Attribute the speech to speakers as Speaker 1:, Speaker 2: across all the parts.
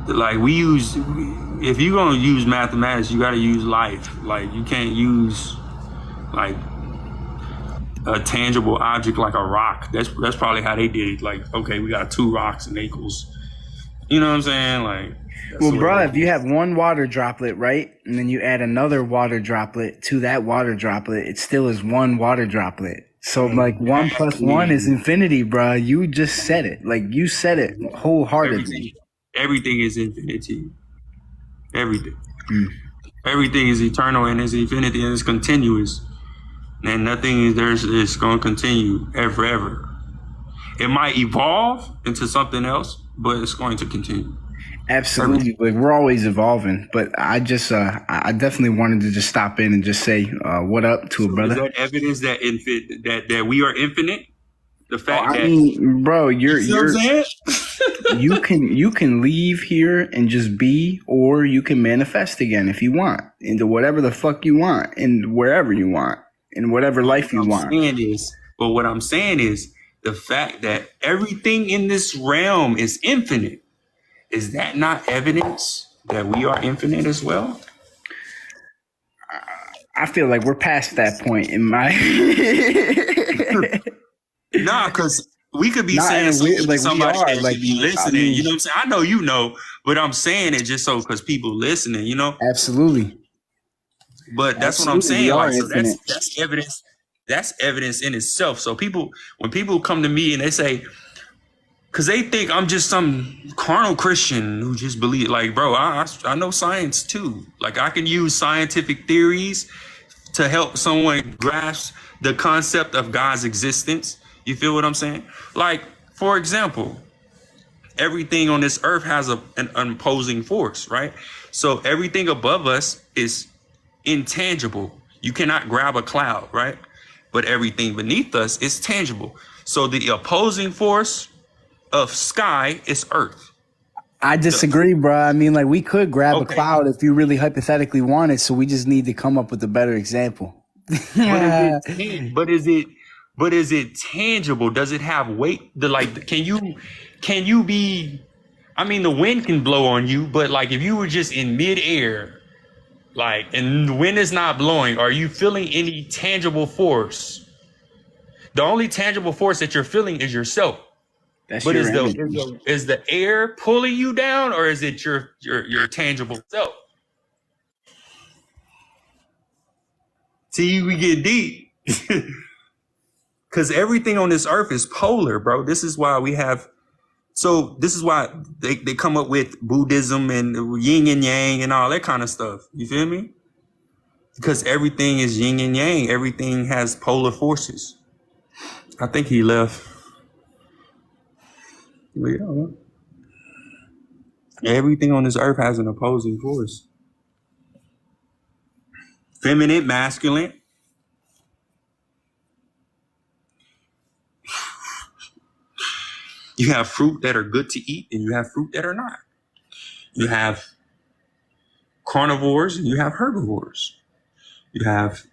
Speaker 1: like we use, if you're gonna use mathematics, you gotta use life. Like you can't use like a tangible object like a rock. That's probably how they did it. Like, okay, we got two rocks and equals. You know what I'm saying? Like,
Speaker 2: well, bro, if you have one water droplet, right, and then you add another water droplet to that water droplet, it still is one water droplet. So, like, 1 + 1 is infinity, bro. You just said it. Like, you said it wholeheartedly.
Speaker 1: Everything is infinity. Everything. Everything is eternal and is infinity and is continuous. And nothing is going to continue forever. It might evolve into something else, but it's going to continue.
Speaker 2: Absolutely. Like, we're always evolving. But I just, I definitely wanted to just stop in and just say, what up to a brother.
Speaker 1: Is that evidence that that we are infinite? The fact that,
Speaker 2: bro,
Speaker 1: you
Speaker 2: you can leave here and just be, or you can manifest again if you want into whatever the fuck you want and wherever you want in whatever life you want.
Speaker 1: But what I'm saying is the fact that everything in this realm is infinite. Is that not evidence that we are infinite as well?
Speaker 2: I feel like we're past that point in my.
Speaker 1: Nah, because we could be saying something to somebody that should be listening. I mean, you know what I'm saying? I know you know, but I'm saying it just so because people listening, you know?
Speaker 2: Absolutely.
Speaker 1: But that's what I'm saying. Like, so that's evidence. That's evidence in itself. So when people come to me and they say, because they think I'm just some carnal Christian who just believe, like, bro, I know science too. Like, I can use scientific theories to help someone grasp the concept of God's existence. You feel what I'm saying? Like, for example, everything on this earth has an opposing force, right? So everything above us is intangible. You cannot grab a cloud, right? But everything beneath us is tangible. So the opposing force of sky is earth.
Speaker 2: I disagree, bro. I mean, like, we could grab a cloud if you really hypothetically wanted. So we just need to come up with a better example.
Speaker 1: But is it tangible? Does it have weight? Can you be? I mean, the wind can blow on you, but like if you were just in midair, like, and the wind is not blowing, are you feeling any tangible force? The only tangible force that you're feeling is yourself. But is the air pulling you down, or is it your tangible self? See, we get deep. Because everything on this earth is polar, bro. This is why they come up with Buddhism and yin and yang and all that kind of stuff. You feel me? Because everything is yin and yang. Everything has polar forces. I think he left. Yeah. Everything on this earth has an opposing force. Feminine, masculine. You have fruit that are good to eat and you have fruit that are not. You have carnivores and you have herbivores.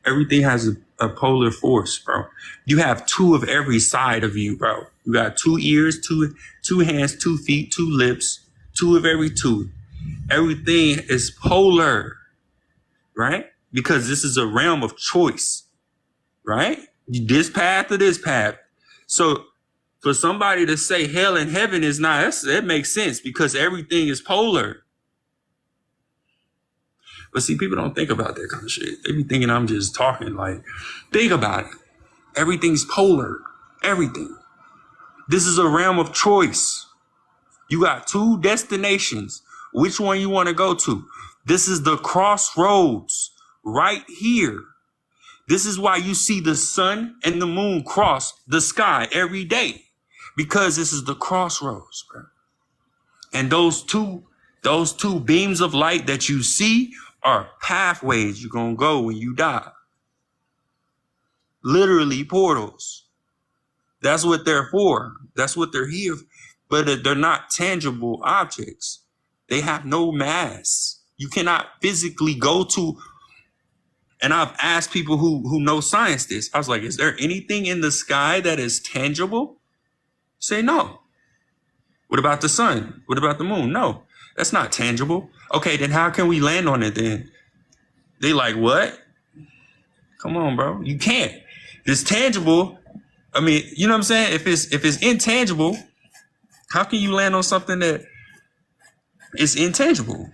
Speaker 1: Everything has a polar force, bro. You have two of every side of you, bro. You got 2 ears, two hands, 2 feet, 2 lips, 2 of every tooth. Everything is polar, right? Because this is a realm of choice, right? This path or this path. So for somebody to say hell and heaven is not, that makes sense because everything is polar. But see, people don't think about that kind of shit. They be thinking I'm just talking. Like, think about it. Everything's polar. Everything. This is a realm of choice. You got 2 destinations. Which one you want to go to? This is the crossroads right here. This is why you see the sun and the moon cross the sky every day. Because this is the crossroads, bro. And those two beams of light that you see are pathways you're going to go when you die. Literally portals. That's what they're for. That's what they're here. But they're not tangible objects. They have no mass. You cannot physically go to, and I've asked people who know science this. I was like, is there anything in the sky that is tangible? Say no. What about the sun? What about the moon? No. That's not tangible. Okay, then how can we land on it then? They like, what? Come on, bro. You can't. If it's tangible, I mean, you know what I'm saying? If it's intangible, how can you land on something that is intangible?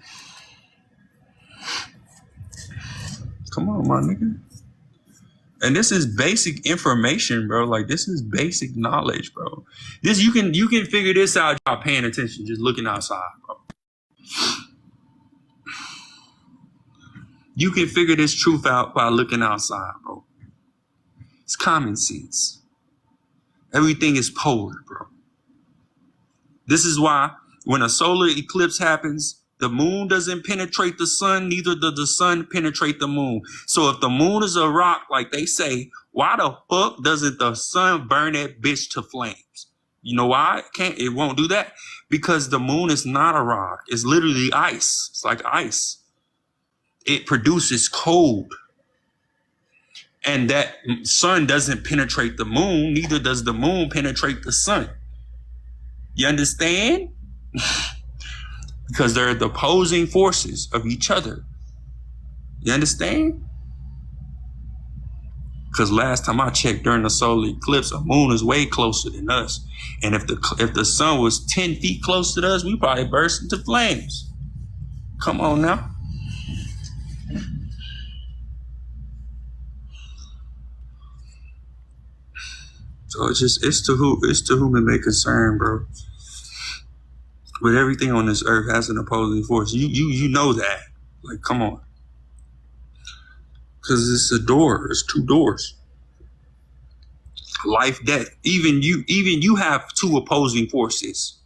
Speaker 1: Come on, my nigga. And this is basic information, bro. Like, this is basic knowledge, bro. This you can figure this out by paying attention, just looking outside, bro. You can figure this truth out by looking outside, bro. It's common sense. Everything is polar, bro. This is why when a solar eclipse happens, the moon doesn't penetrate the sun, neither does the sun penetrate the moon. So if the moon is a rock, like they say, why the fuck doesn't the sun burn that bitch to flames? You know why it won't do that? Because the moon is not a rock. It's literally ice. It's like ice. It produces cold. And that sun doesn't penetrate the moon, neither does the moon penetrate the sun. You understand? Because they're the opposing forces of each other. You understand? Because last time I checked during the solar eclipse, the moon is way closer than us. And if the sun was 10 feet close to us, we probably burst into flames. Come on now. So it's to whom it may concern, bro. But everything on this earth has an opposing force. You know that. Like, come on. Because it's a door. It's two doors. Life, death. Even you have two opposing forces.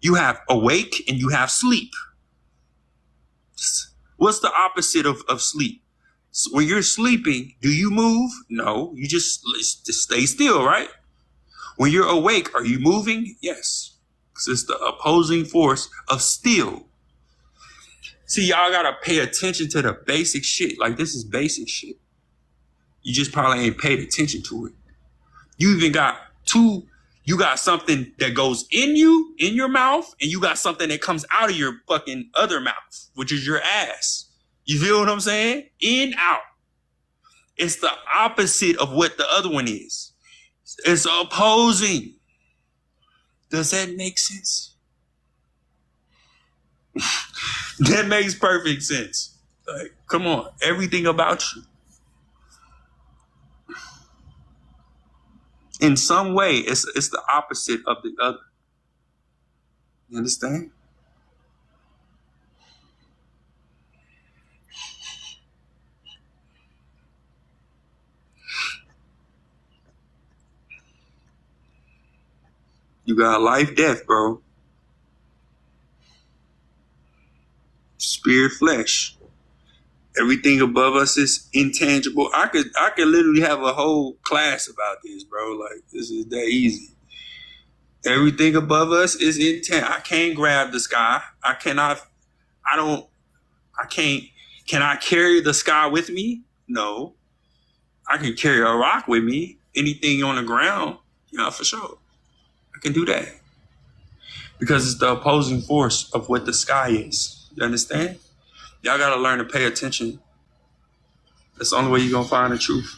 Speaker 1: You have awake and you have sleep. What's the opposite of sleep? So when you're sleeping, do you move? No, you just stay still, right? When you're awake, are you moving? Yes. Because it's the opposing force of still. See, y'all gotta pay attention to the basic shit. Like, this is basic shit. You just probably ain't paid attention to it. You even got you got something that goes in your mouth, and you got something that comes out of your fucking other mouth, which is your ass. You feel what I'm saying? In, out. It's the opposite of what the other one is. It's opposing. Does that make sense? That makes perfect sense. Like, come on. Everything about you, in some way, it's the opposite of the other. You understand? You got life, death, bro. Spirit, flesh. Everything above us is intangible. I could literally have a whole class about this, bro. Like, this is that easy. Everything above us is intangible. I can't grab the sky. Can I carry the sky with me? No. I can carry a rock with me. Anything on the ground, yeah, for sure. I can do that. Because it's the opposing force of what the sky is. You understand? Y'all got to learn to pay attention. That's the only way you're going to find the truth.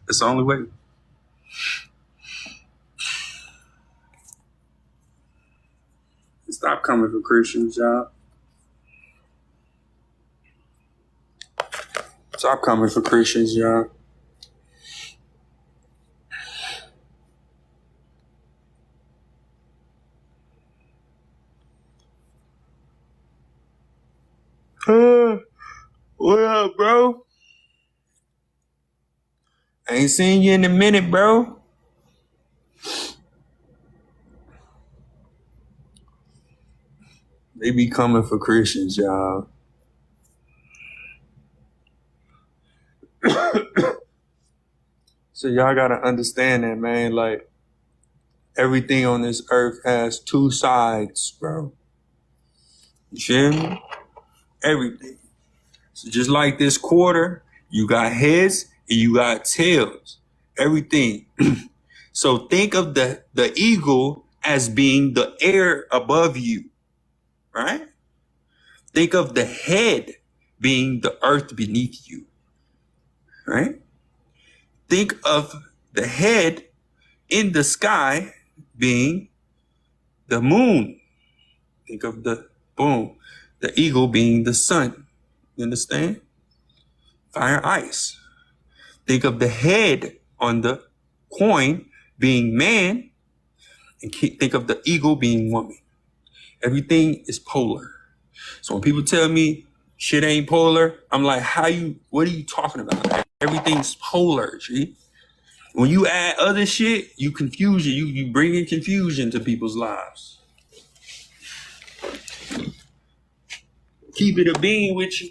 Speaker 1: That's the only way. Stop coming for Christians, y'all. Stop coming for Christians, y'all. What up, bro? I ain't seen you in a minute, bro. They be coming for Christians, y'all. So y'all gotta understand that, man. Like, everything on this earth has two sides, bro. You feel me? Everything. So just like this quarter, you got heads and you got tails. Everything. So think of the eagle as being the air above you, right? Think of the head being the earth beneath you, right? Think of the head in the sky being the moon. Think of the eagle being the sun. You understand? Fire, ice. Think of the head on the coin being man, and think of the eagle being woman. Everything is polar. So when people tell me shit ain't polar, I'm like, what are you talking about? Everything's polar, G. When you add other shit, you confuse you bring in confusion to people's lives. Keep it a being with you.